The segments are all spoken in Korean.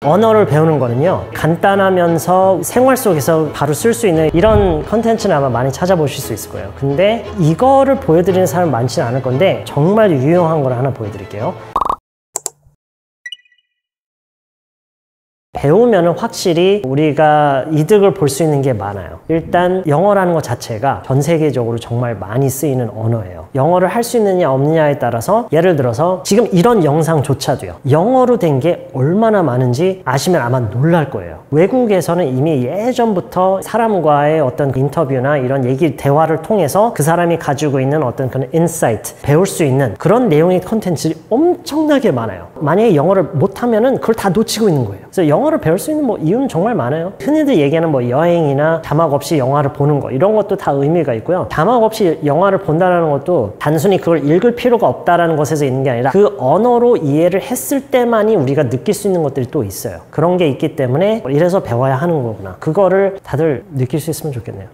언어를 배우는 거는요, 간단하면서 생활 속에서 바로 쓸 수 있는 이런 컨텐츠는 아마 많이 찾아보실 수 있을 거예요. 근데 이거를 보여드리는 사람 많지는 않을 건데 정말 유용한 걸 하나 보여드릴게요. 배우면은 확실히 우리가 이득을 볼 수 있는 게 많아요. 일단 영어라는 것 자체가 전 세계적으로 정말 많이 쓰이는 언어예요. 영어를 할 수 있느냐 없느냐에 따라서, 예를 들어서 지금 이런 영상조차도요, 영어로 된 게 얼마나 많은지 아시면 아마 놀랄 거예요. 외국에서는 이미 예전부터 사람과의 어떤 인터뷰나 이런 대화를 통해서 그 사람이 가지고 있는 어떤 그런 인사이트, 배울 수 있는 그런 내용의 컨텐츠들이 엄청나게 많아요. 만약에 영어를 못하면은 그걸 다 놓치고 있는 거예요. 그래서 영어를 배울 수 있는 이유는 정말 많아요. 흔히들 얘기하는 여행이나 자막 없이 영화를 보는 거, 이런 것도 다 의미가 있고요. 자막 없이 영화를 본다는 것도 단순히 그걸 읽을 필요가 없다는 것에서 있는 게 아니라 그 언어로 이해를 했을 때만이 우리가 느낄 수 있는 것들이 또 있어요. 그런 게 있기 때문에 이래서 배워야 하는 거구나. 그거를 다들 느낄 수 있으면 좋겠네요.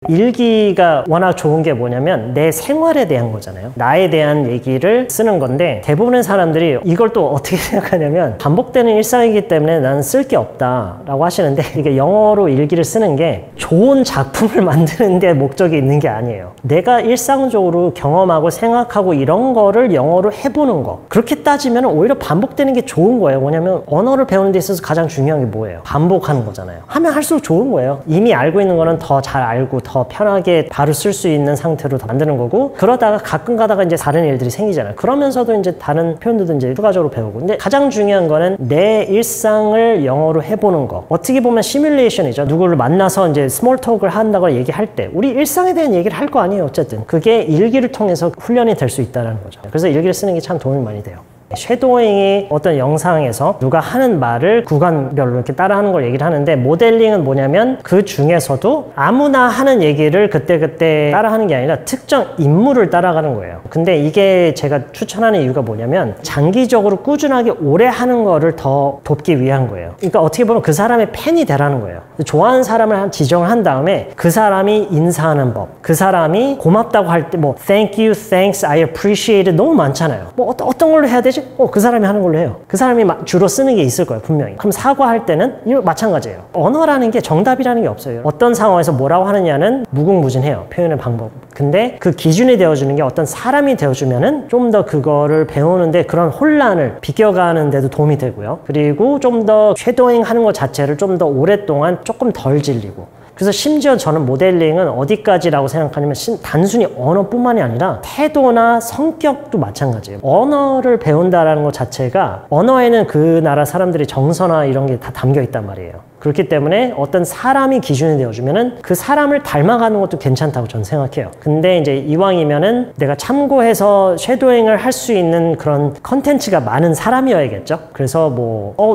일기가 워낙 좋은 게 뭐냐면 내 생활에 대한 거잖아요. 나에 대한 얘기를 쓰는 건데, 대부분의 사람들이 이걸 또 어떻게 생각하냐면 반복되는 일상이기 때문에 나는 쓸 게 없다 라고 하시는데, 이게 영어로 일기를 쓰는 게 좋은 작품을 만드는 데 목적이 있는 게 아니에요. 내가 일상적으로 경험하고 생각하고 이런 거를 영어로 해보는 거, 그렇게 따지면 오히려 반복되는 게 좋은 거예요. 뭐냐면 언어를 배우는 데 있어서 가장 중요한 게 뭐예요? 반복하는 거잖아요. 하면 할수록 좋은 거예요. 이미 알고 있는 거는 더 잘 알고 더 편하게 바로 쓸 수 있는 상태로 만드는 거고, 그러다가 가끔 가다가 이제 다른 일들이 생기잖아요. 그러면서도 이제 다른 표현들도 이제 추가적으로 배우고. 근데 가장 중요한 거는 내 일상을 영어로 해보는 거. 어떻게 보면 시뮬레이션이죠. 누구를 만나서 이제 스몰 톡을 한다고 얘기할 때 우리 일상에 대한 얘기를 할 거 아니에요. 어쨌든 그게 일기를 통해서 훈련이 될 수 있다는 거죠. 그래서 일기를 쓰는 게 참 도움이 많이 돼요. 쉐도잉이 어떤 영상에서 누가 하는 말을 구간별로 이렇게 따라하는 걸 얘기를 하는데, 모델링은 뭐냐면 그 중에서도 아무나 하는 얘기를 그때그때 따라하는 게 아니라 특정 인물을 따라가는 거예요. 근데 이게 제가 추천하는 이유가 뭐냐면 장기적으로 꾸준하게 오래 하는 거를 더 돕기 위한 거예요. 그러니까 어떻게 보면 그 사람의 팬이 되라는 거예요. 좋아하는 사람을 지정을 한 다음에 그 사람이 인사하는 법, 그 사람이 고맙다고 할 때 thank you, thanks, I appreciate it 너무 많잖아요. 어떤 걸로 해야 되지? 그 사람이 하는 걸로 해요. 그 사람이 주로 쓰는 게 있을 거예요, 분명히. 그럼 사과할 때는 이거 마찬가지예요. 언어라는 게 정답이라는 게 없어요. 어떤 상황에서 뭐라고 하느냐는 무궁무진해요, 표현의 방법. 근데 그 기준이 되어주는 게 어떤 사람이 되어주면은 좀 더 그거를 배우는데 그런 혼란을 비껴가는 데도 도움이 되고요. 그리고 좀 더 쉐도잉 하는 것 자체를 좀 더 오랫동안 조금 덜 질리고. 그래서 심지어 저는 모델링은 어디까지라고 생각하냐면 단순히 언어뿐만이 아니라 태도나 성격도 마찬가지예요. 언어를 배운다는 것 자체가 언어에는 그 나라 사람들의 정서나 이런 게 다 담겨 있단 말이에요. 그렇기 때문에 어떤 사람이 기준이 되어주면은 그 사람을 닮아가는 것도 괜찮다고 저는 생각해요. 근데 이제 이왕이면은 내가 참고해서 쉐도잉을 할 수 있는 그런 컨텐츠가 많은 사람이어야겠죠. 그래서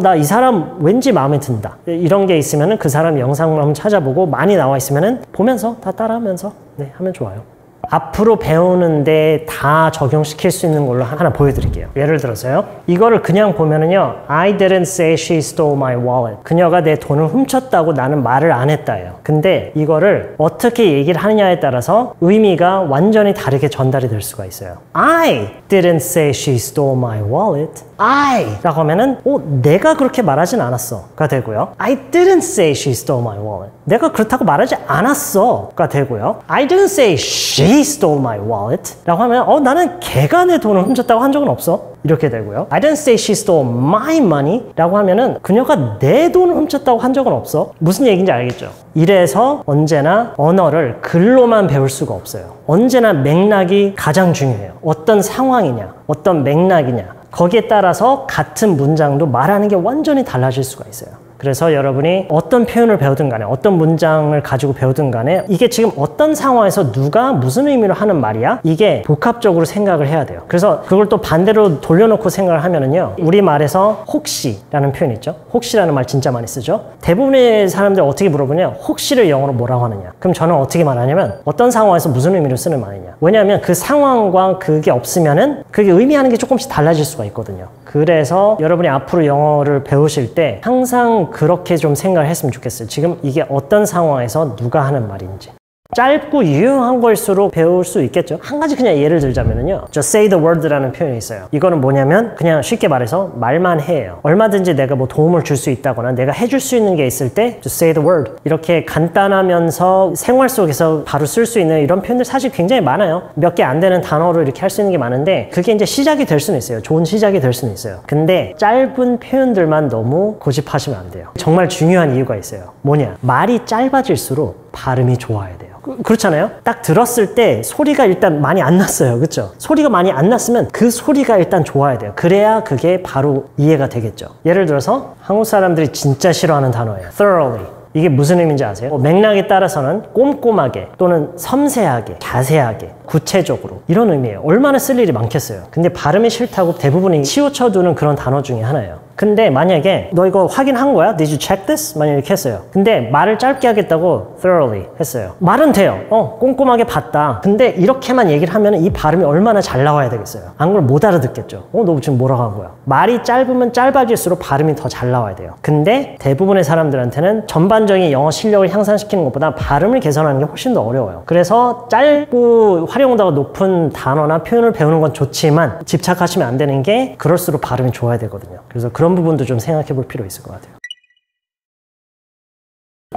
나 이 사람 왠지 마음에 든다, 이런 게 있으면은 그 사람 영상을 한번 찾아보고 많이 나와 있으면은 보면서 다 따라하면서 하면 좋아요. 앞으로 배우는데 다 적용시킬 수 있는 걸로 하나 보여드릴게요. 예를 들어서요, 이거를 그냥 보면은요, I didn't say she stole my wallet. 그녀가 내 돈을 훔쳤다고 나는 말을 안 했다예요. 근데 이거를 어떻게 얘기를 하느냐에 따라서 의미가 완전히 다르게 전달이 될 수가 있어요. I didn't say she stole my wallet. I 라고 하면은 내가 그렇게 말하진 않았어 가 되고요. I didn't say she stole my wallet. 내가 그렇다고 말하지 않았어 가 되고요. I didn't say she stole my wallet 라고 하면 나는 걔가 내 돈을 훔쳤다고 한 적은 없어, 이렇게 되고요. I didn't say she stole my money 라고 하면은 그녀가 내 돈을 훔쳤다고 한 적은 없어. 무슨 얘기인지 알겠죠? 이래서 언제나 언어를 글로만 배울 수가 없어요. 언제나 맥락이 가장 중요해요. 어떤 상황이냐, 어떤 맥락이냐, 거기에 따라서 같은 문장도 말하는 게 완전히 달라질 수가 있어요. 그래서 여러분이 어떤 표현을 배우든 간에 어떤 문장을 가지고 배우든 간에 이게 지금 어떤 상황에서 누가 무슨 의미로 하는 말이야? 이게 복합적으로 생각을 해야 돼요. 그래서 그걸 또 반대로 돌려놓고 생각을 하면은요, 우리말에서 혹시라는 표현 있죠? 혹시라는 말 진짜 많이 쓰죠? 대부분의 사람들 어떻게 물어보냐? 혹시를 영어로 뭐라고 하느냐? 그럼 저는 어떻게 말하냐면 어떤 상황에서 무슨 의미로 쓰는 말이냐? 왜냐하면 그 상황과 그게 없으면은 그게 의미하는 게 조금씩 달라질 수가 있거든요. 그래서 여러분이 앞으로 영어를 배우실 때 항상 그렇게 좀 생각을 했으면 좋겠어요. 지금 이게 어떤 상황에서 누가 하는 말인지. 짧고 유용한 걸수록 배울 수 있겠죠. 한 가지 그냥 예를 들자면요, just say the word라는 표현이 있어요. 이거는 뭐냐면 그냥 쉽게 말해서 말만 해요. 얼마든지 내가 뭐 도움을 줄 수 있다거나 내가 해줄 수 있는 게 있을 때 just say the word, 이렇게 간단하면서 생활 속에서 바로 쓸 수 있는 이런 표현들 사실 굉장히 많아요. 몇 개 안 되는 단어로 이렇게 할 수 있는 게 많은데 그게 이제 시작이 될 수는 있어요. 좋은 시작이 될 수는 있어요. 근데 짧은 표현들만 너무 고집하시면 안 돼요. 정말 중요한 이유가 있어요. 뭐냐, 말이 짧아질수록 발음이 좋아야 돼요. 그렇잖아요. 딱 들었을 때 소리가 일단 많이 안 났어요. 그렇죠? 소리가 많이 안 났으면 그 소리가 일단 좋아야 돼요. 그래야 그게 바로 이해가 되겠죠. 예를 들어서 한국 사람들이 진짜 싫어하는 단어예요. thoroughly. 이게 무슨 의미인지 아세요? 맥락에 따라서는 꼼꼼하게 또는 섬세하게, 자세하게, 구체적으로, 이런 의미예요. 얼마나 쓸 일이 많겠어요. 근데 발음이 싫다고 대부분이 치우쳐두는 그런 단어 중에 하나예요. 근데 만약에 너 이거 확인한 거야? Did you check this? 만약 이렇게 했어요. 근데 말을 짧게 하겠다고 thoroughly 했어요. 말은 돼요. 꼼꼼하게 봤다. 근데 이렇게만 얘기를 하면 이 발음이 얼마나 잘 나와야 되겠어요. 안 그러면 못 알아듣겠죠. 너 지금 뭐라고 한 거야? 말이 짧으면 짧아질수록 발음이 더 잘 나와야 돼요. 근데 대부분의 사람들한테는 전반적인 영어 실력을 향상시키는 것보다 발음을 개선하는 게 훨씬 더 어려워요. 그래서 짧고 활용도가 높은 단어나 표현을 배우는 건 좋지만 집착하시면 안 되는 게 그럴수록 발음이 좋아야 되거든요. 그래서 그런 부분도 좀 생각해 볼 필요 있을 것 같아요.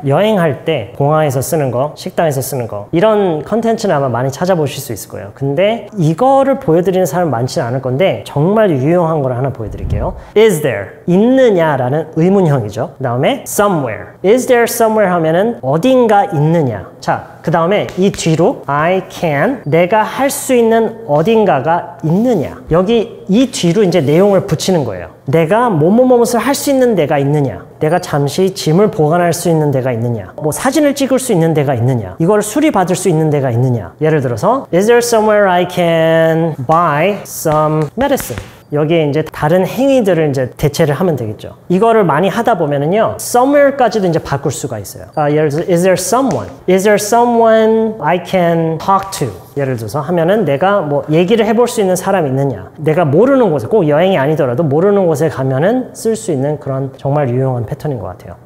여행할 때 공항에서 쓰는 거, 식당에서 쓰는 거, 이런 컨텐츠는 아마 많이 찾아보실 수 있을 거예요. 근데 이거를 보여드리는 사람 많지는 않을 건데 정말 유용한 걸 하나 보여드릴게요. Is there, 있느냐라는 의문형이죠. 그 다음에 somewhere, is there somewhere 하면은 어딘가 있느냐. 자, 그 다음에 이 뒤로 I can, 내가 할 수 있는 어딘가가 있느냐. 여기 이 뒤로 이제 내용을 붙이는 거예요. 내가 뭐뭐뭐뭇을 할 수 있는 데가 있느냐, 내가 잠시 짐을 보관할 수 있는 데가 있느냐, 뭐 사진을 찍을 수 있는 데가 있느냐, 이걸 수리받을 수 있는 데가 있느냐. 예를 들어서 Is there somewhere I can buy some medicine? 여기에 이제 다른 행위들을 이제 대체를 하면 되겠죠. 이거를 많이 하다 보면은요, somewhere까지도 이제 바꿀 수가 있어요. 예를 들어서, is there someone? Is there someone I can talk to? 예를 들어서 하면은 내가 뭐 얘기를 해볼 수 있는 사람이 있느냐. 내가 모르는 곳에, 꼭 여행이 아니더라도 모르는 곳에 가면은 쓸 수 있는 그런 정말 유용한 패턴인 것 같아요.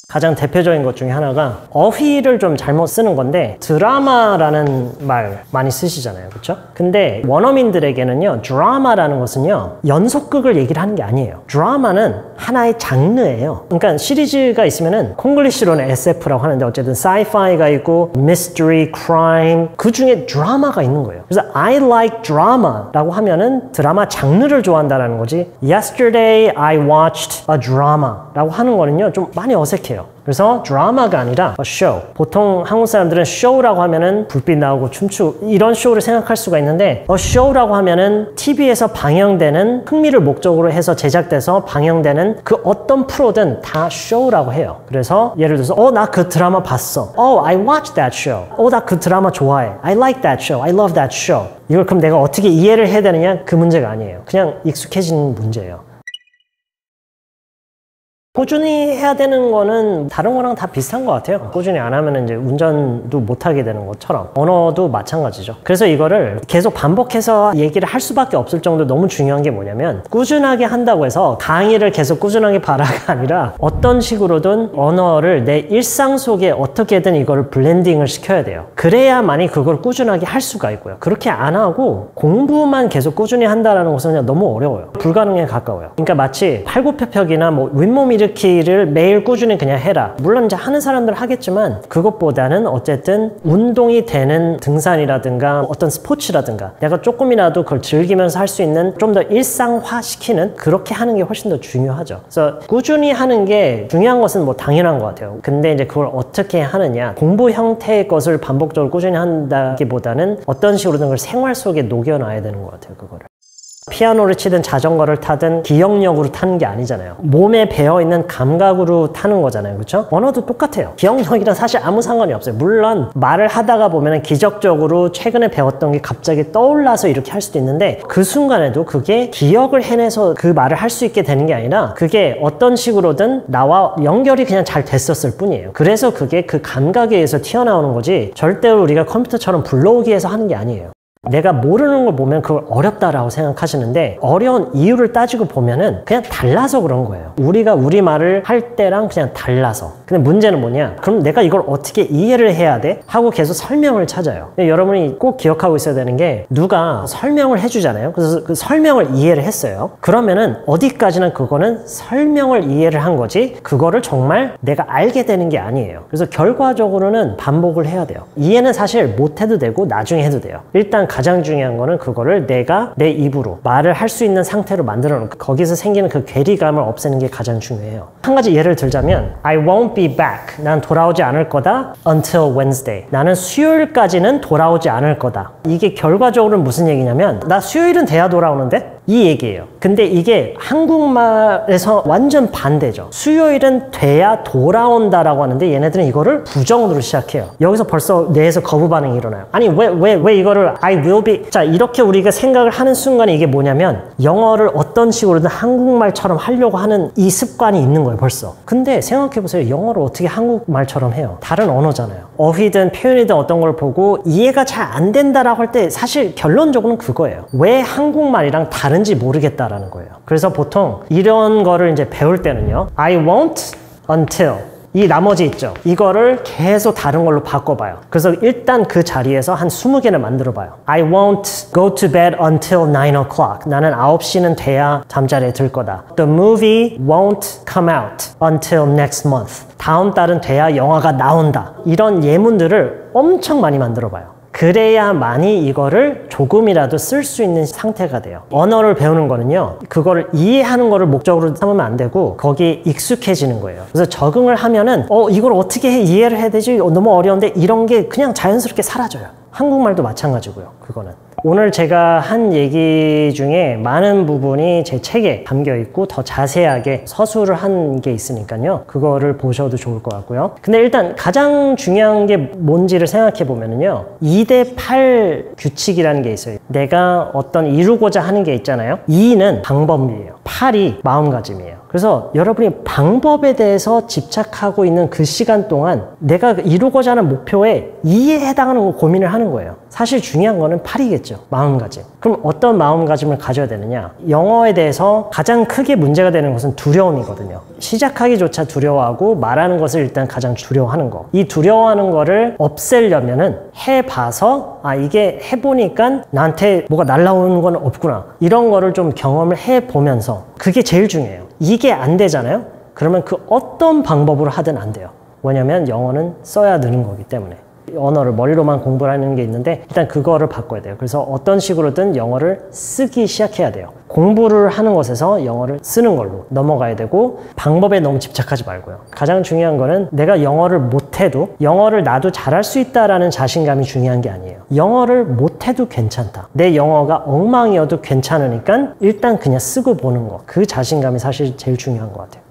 가장 대표적인 것 중에 하나가 어휘를 좀 잘못 쓰는 건데 드라마라는 말 많이 쓰시잖아요. 그렇죠? 근데 원어민들에게는요, 드라마라는 것은요, 연속극을 얘기를 하는 게 아니에요. 드라마는 하나의 장르예요. 그러니까 시리즈가 있으면은 콩글리시로는 SF라고 하는데 어쨌든 sci-fi가 있고 mystery, crime, 그 중에 드라마가 있는 거예요. 그래서 I like drama라고 하면은 드라마 장르를 좋아한다는 거지, Yesterday I watched a drama라고 하는 거는요, 좀 많이 어색해요. 그래서 드라마가 아니라 a show. 보통 한국 사람들은 show라고 하면은 불빛 나오고 춤추고 이런 쇼를 생각할 수가 있는데, a show라고 하면은 TV에서 방영되는, 흥미를 목적으로 해서 제작돼서 방영되는 그 어떤 프로든 다 show라고 해요. 그래서 예를 들어서 나 그 드라마 봤어. I watched that show. 나 그 드라마 좋아해. I like that show. I love that show. 이걸 그럼 내가 어떻게 이해를 해야 되느냐? 그 문제가 아니에요. 그냥 익숙해지는 문제예요. 꾸준히 해야 되는 거는 다른 거랑 다 비슷한 것 같아요. 꾸준히 안 하면 이제 운전도 못 하게 되는 것처럼 언어도 마찬가지죠. 그래서 이거를 계속 반복해서 얘기를 할 수밖에 없을 정도로 너무 중요한 게 뭐냐면, 꾸준하게 한다고 해서 강의를 계속 꾸준하게 봐라가 아니라 어떤 식으로든 언어를 내 일상 속에 어떻게든 이거를 블렌딩을 시켜야 돼요. 그래야만이 그걸 꾸준하게 할 수가 있고요. 그렇게 안 하고 공부만 계속 꾸준히 한다는 것은 그냥 너무 어려워요. 불가능에 가까워요. 그러니까 마치 팔굽혀펴기나 뭐 윗몸 일으키기를 매일 꾸준히 그냥 해라. 물론 이제 하는 사람들 하겠지만 그것보다는 어쨌든 운동이 되는 등산이라든가 어떤 스포츠라든가 내가 조금이라도 그걸 즐기면서 할 수 있는, 좀 더 일상화시키는, 그렇게 하는 게 훨씬 더 중요하죠. 그래서 꾸준히 하는 게 중요한 것은 뭐 당연한 것 같아요. 근데 이제 그걸 어떻게 하느냐, 공부 형태의 것을 반복적으로 꾸준히 한다기보다는 어떤 식으로든 그걸 생활 속에 녹여놔야 되는 것 같아요. 그거를 피아노를 치든 자전거를 타든 기억력으로 타는 게 아니잖아요. 몸에 배어있는 감각으로 타는 거잖아요. 그렇죠? 언어도 똑같아요. 기억력이랑 사실 아무 상관이 없어요. 물론 말을 하다가 보면 기적적으로 최근에 배웠던 게 갑자기 떠올라서 이렇게 할 수도 있는데, 그 순간에도 그게 기억을 해내서 그 말을 할 수 있게 되는 게 아니라 그게 어떤 식으로든 나와 연결이 그냥 잘 됐었을 뿐이에요. 그래서 그게 그 감각에 의해서 튀어나오는 거지, 절대로 우리가 컴퓨터처럼 불러오기 위해서 하는 게 아니에요. 내가 모르는 걸 보면 그걸 어렵다라고 생각하시는데 어려운 이유를 따지고 보면은 그냥 달라서 그런 거예요. 우리가 우리말을 할 때랑 그냥 달라서. 근데 문제는 뭐냐? 그럼 내가 이걸 어떻게 이해를 해야 돼? 하고 계속 설명을 찾아요. 근데 여러분이 꼭 기억하고 있어야 되는 게 누가 설명을 해주잖아요. 그래서 그 설명을 이해를 했어요. 그러면은 어디까지나 그거는 설명을 이해를 한 거지 그거를 정말 내가 알게 되는 게 아니에요. 그래서 결과적으로는 반복을 해야 돼요. 이해는 사실 못 해도 되고 나중에 해도 돼요. 일단 가장 중요한 거는 그거를 내가 내 입으로 말을 할 수 있는 상태로 만들어 놓고 거기서 생기는 그 괴리감을 없애는 게 가장 중요해요. 한 가지 예를 들자면 I won't be back. 난 돌아오지 않을 거다 until Wednesday. 나는 수요일까지는 돌아오지 않을 거다. 이게 결과적으로는 무슨 얘기냐면 나 수요일은 돼야 돌아오는데? 이 얘기예요. 근데 이게 한국말에서 완전 반대죠. 수요일은 돼야 돌아온다라고 하는데 얘네들은 이거를 부정으로 시작해요. 여기서 벌써 뇌에서 거부 반응이 일어나요. 아니 왜 이거를 I will be 자 이렇게 우리가 생각을 하는 순간에 이게 뭐냐면 영어를 어떤 식으로든 한국말처럼 하려고 하는 이 습관이 있는 거예요 벌써. 근데 생각해보세요. 영어를 어떻게 한국말처럼 해요? 다른 언어잖아요. 어휘든 표현이든 어떤 걸 보고 이해가 잘 안 된다라고 할 때 사실 결론적으로는 그거예요. 왜 한국말이랑 다른지 모르겠다라는 거예요. 그래서 보통 이런 거를 이제 배울 때는요. I won't until 이 나머지 있죠. 이거를 계속 다른 걸로 바꿔봐요. 그래서 일단 그 자리에서 한 20개를 만들어봐요. I won't go to bed until 9 o'clock. 나는 9시는 돼야 잠자리에 들 거다. The movie won't come out until next month. 다음 달은 돼야 영화가 나온다. 이런 예문들을 엄청 많이 만들어봐요. 그래야만이 이거를 조금이라도 쓸 수 있는 상태가 돼요. 언어를 배우는 거는요. 그거를 이해하는 거를 목적으로 삼으면 안 되고 거기에 익숙해지는 거예요. 그래서 적응을 하면은 이걸 어떻게 이해를 해야 되지? 너무 어려운데 이런 게 그냥 자연스럽게 사라져요. 한국말도 마찬가지고요. 그거는. 오늘 제가 한 얘기 중에 많은 부분이 제 책에 담겨 있고 더 자세하게 서술을 한 게 있으니까요. 그거를 보셔도 좋을 것 같고요. 근데 일단 가장 중요한 게 뭔지를 생각해 보면은요. 2대8 규칙이라는 게 있어요. 내가 어떤 이루고자 하는 게 있잖아요. 2는 방법이에요. 8이 마음가짐이에요. 그래서 여러분이 방법에 대해서 집착하고 있는 그 시간 동안 내가 이루고자 하는 목표에 2에 해당하는 고민을 하는 거예요. 사실 중요한 거는 8이겠죠. 마음가짐. 그럼 어떤 마음가짐을 가져야 되느냐? 영어에 대해서 가장 크게 문제가 되는 것은 두려움이거든요. 시작하기조차 두려워하고 말하는 것을 일단 가장 두려워하는 거. 이 두려워하는 거를 없애려면은 해봐서 이게 해보니까 나한테 뭐가 날라오는 건 없구나. 이런 거를 좀 경험을 해보면서 그게 제일 중요해요. 이게 안 되잖아요? 그러면 그 어떤 방법으로 하든 안 돼요. 왜냐면 영어는 써야 느는 거기 때문에. 언어를 머리로만 공부를 하는 게 있는데 일단 그거를 바꿔야 돼요. 그래서 어떤 식으로든 영어를 쓰기 시작해야 돼요. 공부를 하는 것에서 영어를 쓰는 걸로 넘어가야 되고 방법에 너무 집착하지 말고요. 가장 중요한 거는 내가 영어를 못해도 영어를 나도 잘할 수 있다라는 자신감이 중요한 게 아니에요. 영어를 못해도 괜찮다. 내 영어가 엉망이어도 괜찮으니까 일단 그냥 쓰고 보는 거. 그 자신감이 사실 제일 중요한 것 같아요.